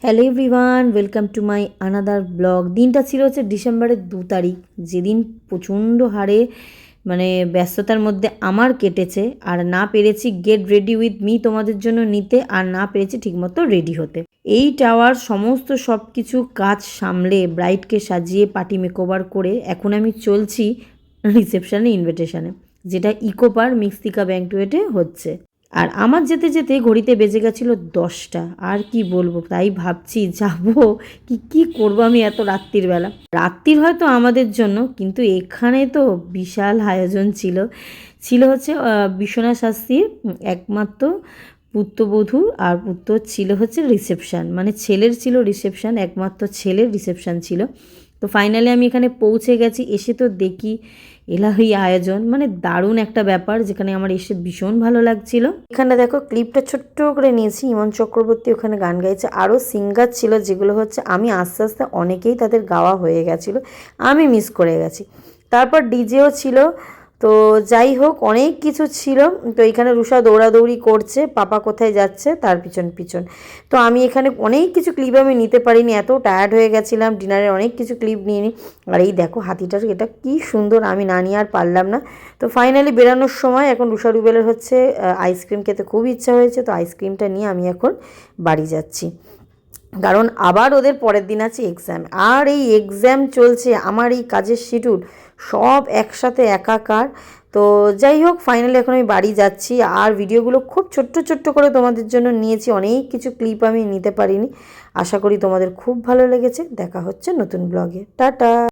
Hello everyone, welcome to my another blog. দিনটা ছিল হচ্ছে ডিসেম্বরের 2 তারিখ, যেদিন প্রচণ্ড হারে ব্যস্ততার মধ্যে আমার কেটেছে। আর না পেরেছি গেট রেডি উইথ মি তোমাদের জন্য নিতে, আর না পেরেছি ঠিকমতো রেডি হতে। এই টাওয়ার সমস্ত সব কিছু কাজ সামলে ব্রাইডকে সাজিয়ে পার্টি মেকওভার করে এখন আমি চলছি রিসেপশানে, ইনভিটেশানে, যেটা ইকো পার্ক মিক্সিকা ব্যাংকুয়েটে হচ্ছে। আর আমার যেতে যেতে ঘড়িতে বেজে গেছিলো 10টা। আর কি বলবো, তাই ভাবছি যাবো কি করবো আমি এত রাত্রির বেলা। রাত্রির হয়তো আমাদের জন্য, কিন্তু এখানে তো বিশাল আয়োজন ছিল হচ্ছে বিশ্বনাথ শাস্ত্রীর একমাত্র পুত্রবধূ, আর পুত্র ছিল হচ্ছে রিসেপশান, ছেলের ছিল রিসেপশান, একমাত্র ছেলের রিসেপশান ছিল। তো ফাইনালি আমি এখানে পৌঁছে গেছি। এসে তো দেখি এলাহি আয়োজন, দারুণ একটা ব্যাপার, যেখানে আমার এসে ভীষণ ভালো লাগছিল। এখানে দেখো ক্লিপটা ছোট্ট করে নিয়েছি, ইমন চক্রবর্তী ওখানে গান গাইছে, আরও সিঙ্গার ছিল, যেগুলো হচ্ছে আমি আস্তে আস্তে অনেকেই তাদের গাওয়া হয়ে গেছিলো, আমি মিস করে গেছি। তারপর ডিজেও ছিল। তো যাই হোক, অনেক কিছু ছিল। তো এখানে রুষা দৌড়াদৌড়ি করছে, পাপা কোথায় যাচ্ছে তার পিছন পিছন। তো আমি এখানে অনেক কিছু ক্লিপ আমি নিতে পারিনি, এত টায়ার্ড হয়ে গেছিলাম, ডিনারের অনেক কিছু ক্লিপ নিয়ে নিই। আর এই দেখো হাতিটার এটা কি সুন্দর, আমি না নিয়ে আর পারলাম না। তো ফাইনালি বেরানোর সময় এখন রুষা রুবেলের হচ্ছে আইসক্রিম খেতে খুব ইচ্ছা হয়েছে, তো আইসক্রিমটা নিয়ে আমি এখন বাড়ি যাচ্ছি, কারণ আবার ওদের পরের দিন আছে এক্সাম। আর এই এক্সাম চলছে, আমার এই কাজের শিডিউল সব একসাথে একাকার। তো যাই হোক, ফাইনালি এখন আমি বাড়ি যাচ্ছি। আর ভিডিওগুলো খুব ছোট্ট ছোট্ট করে তোমাদের জন্য নিয়েছি, অনেক কিছু ক্লিপ আমি নিতে পারিনি। আশা করি তোমাদের খুব ভালো লেগেছে। দেখা হচ্ছে নতুন ব্লগে। টাটা।